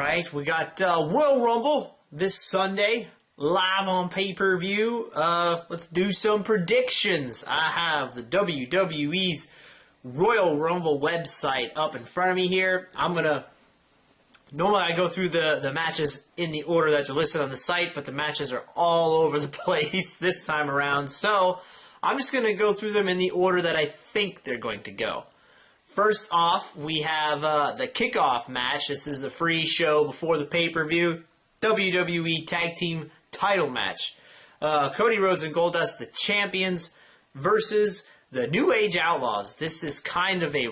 Alright, we got Royal Rumble this Sunday, live on pay-per-view. Let's do some predictions. I have the WWE's Royal Rumble website up in front of me here. Normally I go through the matches in the order that are listed on the site, but the matches are all over the place this time around. So, I'm just going to go through them in the order that I think they're going to go. First off, we have the kickoff match. This is the free show before the pay-per-view. WWE Tag Team title match. Cody Rhodes and Goldust, the champions, versus the New Age Outlaws. This is kind of a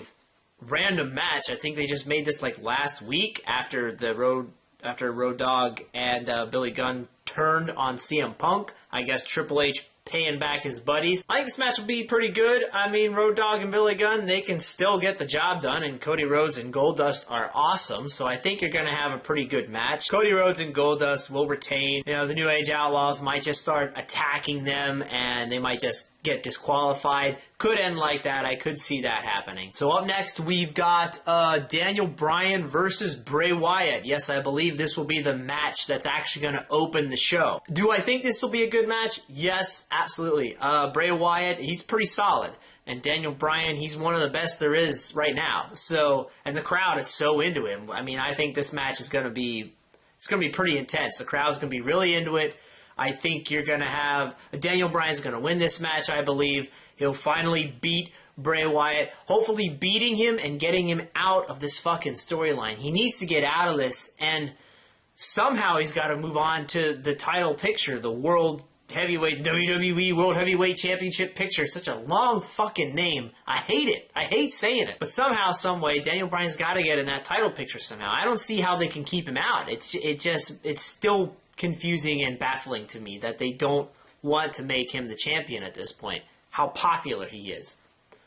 random match. I think they just made this like last week after Road Dogg and Billy Gunn turned on CM Punk. I guess Triple H paying back his buddies. I think this match will be pretty good. I mean, Road Dogg and Billy Gunn, they can still get the job done, and Cody Rhodes and Goldust are awesome, so I think you're going to have a pretty good match. Cody Rhodes and Goldust will retain. You know, the New Age Outlaws might just start attacking them, and they might just get disqualified. Could end like that. I could see that happening. So up next, we've got Daniel Bryan versus Bray Wyatt. Yes, I believe this will be the match that's actually going to open the show. Do I think this will be a good match? Yes, absolutely. Bray Wyatt, he's pretty solid. And Daniel Bryan, he's one of the best there is right now. So, and the crowd is so into him. I mean, I think this match is going to be, it's going to be pretty intense. The crowd's going to be really into it. I think you're going to have, Daniel Bryan's going to win this match, I believe. He'll finally beat Bray Wyatt, hopefully beating him and getting him out of this fucking storyline. He needs to get out of this, and somehow he's got to move on to the title picture, the World Heavyweight, WWE World Heavyweight Championship picture. It's such a long fucking name. I hate it. I hate saying it. But somehow, some way, Daniel Bryan's got to get in that title picture somehow. I don't see how they can keep him out. It's still confusing and baffling to me that they don't want to make him the champion at this point. How popular he is.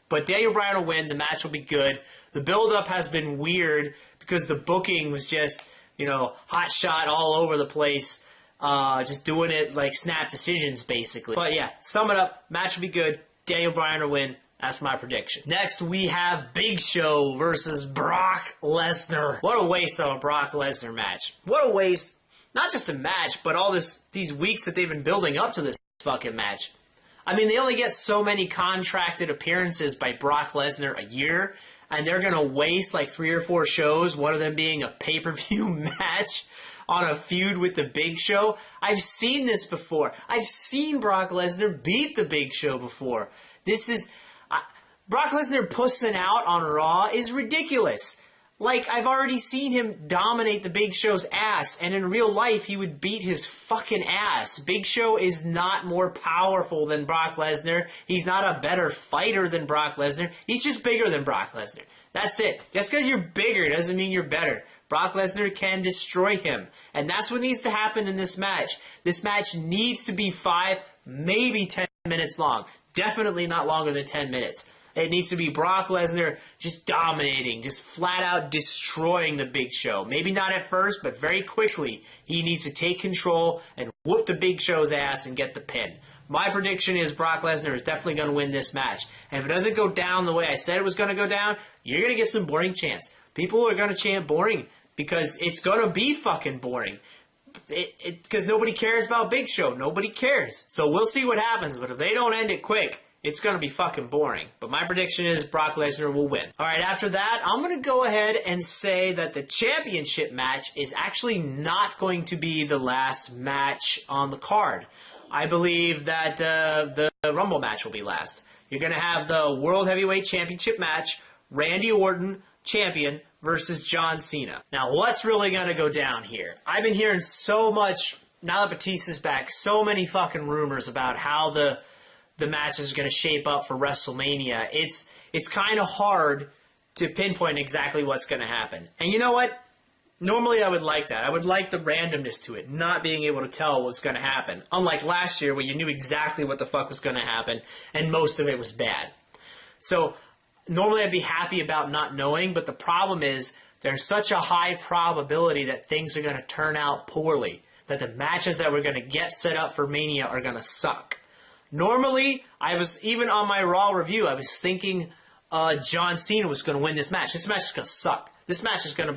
But Daniel Bryan will win. The match will be good. The build-up has been weird because the booking was just, you know, hot shot all over the place. Just doing it like snap decisions, basically. But yeah, sum it up. Match will be good. Daniel Bryan will win. That's my prediction. Next, we have Big Show versus Brock Lesnar. What a waste of a Brock Lesnar match. What a waste. Not just a match, but all these weeks that they've been building up to this fucking match. I mean, they only get so many contracted appearances by Brock Lesnar a year, and they're going to waste like 3 or 4 shows, one of them being a pay-per-view match on a feud with the Big Show. I've seen this before. I've seen Brock Lesnar beat the Big Show before. This is... Brock Lesnar pussing out on Raw is ridiculous. Like, I've already seen him dominate the Big Show's ass, and in real life, he would beat his fucking ass. Big Show is not more powerful than Brock Lesnar. He's not a better fighter than Brock Lesnar. He's just bigger than Brock Lesnar. That's it. Just because you're bigger doesn't mean you're better. Brock Lesnar can destroy him, and that's what needs to happen in this match. This match needs to be 5, maybe 10 minutes long. Definitely not longer than 10 minutes. It needs to be Brock Lesnar just dominating, just flat out destroying the Big Show. Maybe not at first, but very quickly. He needs to take control and whoop the Big Show's ass and get the pin. My prediction is Brock Lesnar is definitely going to win this match. And if it doesn't go down the way I said it was going to go down, you're going to get some boring chants. People are going to chant boring because it's going to be fucking boring. Because nobody cares about Big Show. Nobody cares. So we'll see what happens, but if they don't end it quick, it's going to be fucking boring. But my prediction is Brock Lesnar will win. Alright, after that, I'm going to go ahead and say that the championship match is actually not going to be the last match on the card. I believe that the Rumble match will be last. You're going to have the World Heavyweight Championship match, Randy Orton, champion, versus John Cena. Now, what's really going to go down here? I've been hearing so much, now that Batista's back, so many fucking rumors about how the match is going to shape up for WrestleMania. It's kind of hard to pinpoint exactly what's going to happen. And you know what? Normally I would like that. I would like the randomness to it, not being able to tell what's going to happen. Unlike last year where you knew exactly what the fuck was going to happen and most of it was bad. So normally I'd be happy about not knowing, but the problem is there's such a high probability that things are going to turn out poorly, that the matches that we're going to get set up for Mania are going to suck. Normally, even on my Raw review, I was thinking John Cena was going to win this match. This match is going to suck. This match is gonna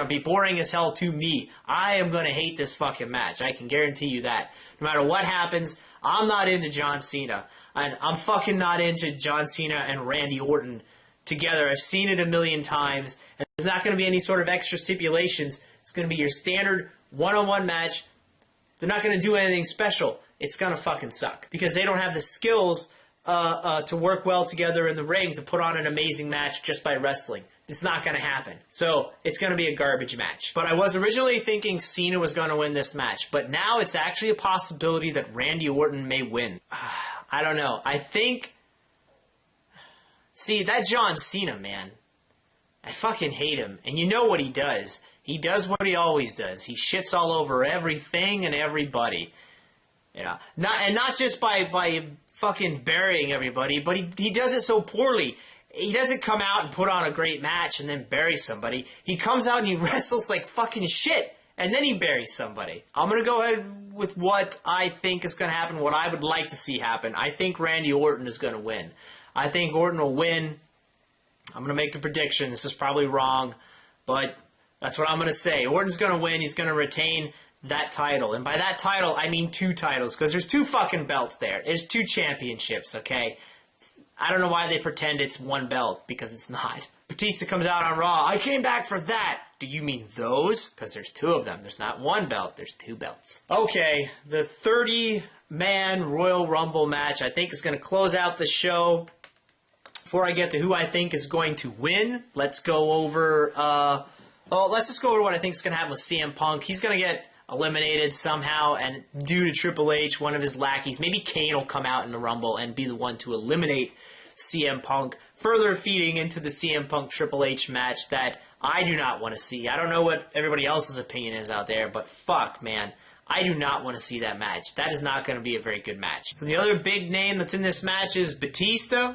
be boring as hell to me. I am gonna hate this fucking match. I can guarantee you that. No matter what happens, I'm not into John Cena. And I'm fucking not into John Cena and Randy Orton together. I've seen it a million times. And there's not going to be any sort of extra stipulations. It's going to be your standard one-on-one match. They're not going to do anything special. It's going to fucking suck. Because they don't have the skills to work well together in the ring to put on an amazing match just by wrestling. It's not going to happen. So it's going to be a garbage match. But I was originally thinking Cena was going to win this match. But now it's actually a possibility that Randy Orton may win. I don't know. I think... See, that John Cena, man. I fucking hate him. And you know what he does. He does what he always does. He shits all over everything and everybody. You know, not just by fucking burying everybody, but he does it so poorly. He doesn't come out and put on a great match and then bury somebody. He comes out and he wrestles like fucking shit. And then he buries somebody. I'm going to go ahead with what I think is going to happen, what I would like to see happen. I think Randy Orton is going to win. I think Orton will win. I'm going to make the prediction. This is probably wrong, but that's what I'm going to say. Orton's going to win. He's going to retain that title. And by that title, I mean 2 titles, because there's 2 fucking belts there. There's 2 championships, okay? I don't know why they pretend it's 1 belt, because it's not. Batista comes out on Raw. I came back for that. Do you mean those? Because there's 2 of them. There's not 1 belt. There's 2 belts. Okay, the 30-man Royal Rumble match I think is going to close out the show. Before I get to who I think is going to win, let's go over... let's just go over what I think is going to happen with CM Punk. He's going to get eliminated somehow, and due to Triple H, one of his lackeys, maybe Kane will come out in the Rumble and be the one to eliminate CM Punk, further feeding into the CM Punk Triple H match that I do not want to see. I don't know what everybody else's opinion is out there, but fuck, man. I do not want to see that match. That is not going to be a very good match. So the other big name that's in this match is Batista.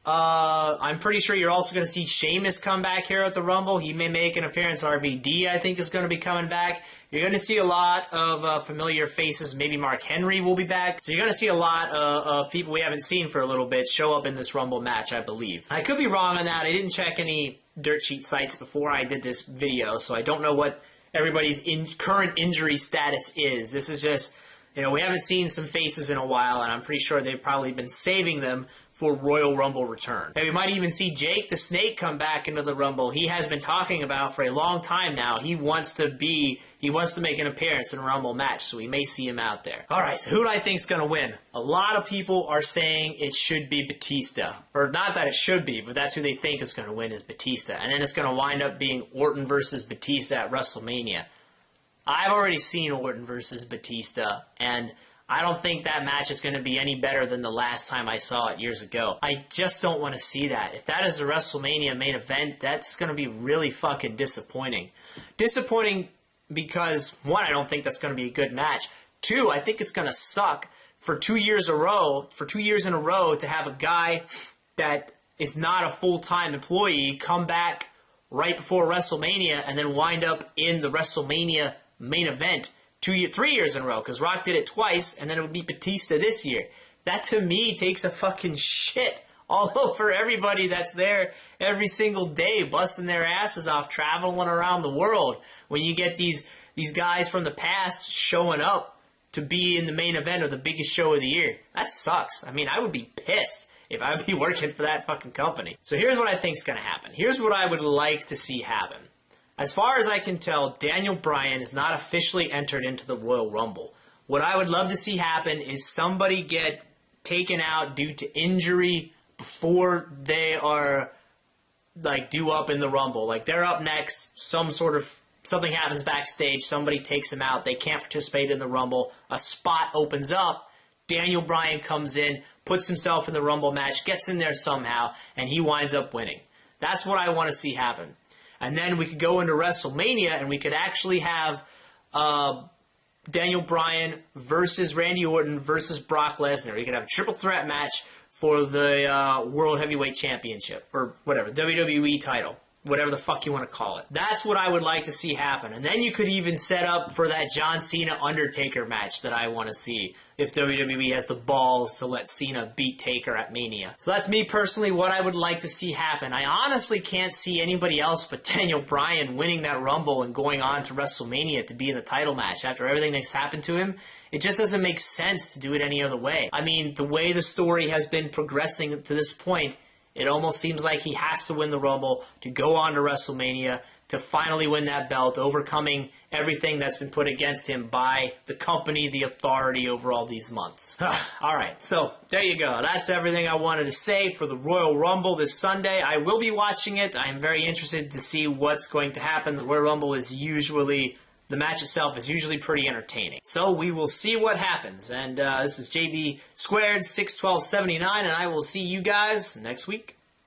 I'm pretty sure you're also going to see Sheamus come back here at the Rumble. He may make an appearance. RVD, I think, is going to be coming back. You're going to see a lot of familiar faces. Maybe Mark Henry will be back. So you're going to see a lot of people we haven't seen for a little bit show up in this Rumble match, I believe. I could be wrong on that. I didn't check any dirt sheet sites before I did this video, so I don't know what everybody's current injury status is. This is just, you know, we haven't seen some faces in a while, and I'm pretty sure they've probably been saving them for Royal Rumble return. And we might even see Jake the Snake come back into the Rumble. He has been talking about for a long time now. He wants to make an appearance in a Rumble match, so we may see him out there. Alright, so who do I think is going to win? A lot of people are saying it should be Batista. Or not that it should be, but that's who they think is going to win is Batista. And then it's going to wind up being Orton versus Batista at WrestleMania. I've already seen Orton versus Batista, and I don't think that match is going to be any better than the last time I saw it years ago. I just don't want to see that. If that is the WrestleMania main event, that's going to be really fucking disappointing. Disappointing because, 1, I don't think that's going to be a good match. 2, I think it's going to suck for 2 years in a row to have a guy that is not a full-time employee come back right before WrestleMania and then wind up in the WrestleMania main event 3 years in a row, because Rock did it twice, and then it would be Batista this year. That, to me, takes a fucking shit all over everybody that's there every single day, busting their asses off, traveling around the world. When you get these guys from the past showing up to be in the main event of the biggest show of the year. That sucks. I mean, I would be pissed if I would be working for that fucking company. So here's what I think is going to happen. Here's what I would like to see happen. As far as I can tell, Daniel Bryan is not officially entered into the Royal Rumble. What I would love to see happen is somebody get taken out due to injury before they are, like, due up in the Rumble. Like, they're up next, something happens backstage, somebody takes them out, they can't participate in the Rumble, a spot opens up, Daniel Bryan comes in, puts himself in the Rumble match, gets in there somehow, and he winds up winning. That's what I want to see happen. And then we could go into WrestleMania and we could actually have Daniel Bryan versus Randy Orton versus Brock Lesnar. We could have a triple threat match for the World Heavyweight Championship, or whatever, WWE title. whatever the fuck you want to call it. That's what I would like to see happen. And then you could even set up for that John Cena-Undertaker match that I want to see if WWE has the balls to let Cena beat Taker at Mania. So that's me personally, what I would like to see happen. I honestly can't see anybody else but Daniel Bryan winning that Rumble and going on to WrestleMania to be in the title match after everything that's happened to him. It just doesn't make sense to do it any other way. I mean, the way the story has been progressing to this point, it almost seems like he has to win the Rumble to go on to WrestleMania to finally win that belt, overcoming everything that's been put against him by the company, the authority over all these months. All right, so there you go. That's everything I wanted to say for the Royal Rumble this Sunday. I will be watching it. I am very interested to see what's going to happen. The Royal Rumble is usually... the match itself is usually pretty entertaining. So we will see what happens. And this is JB Squared 61279, and I will see you guys next week.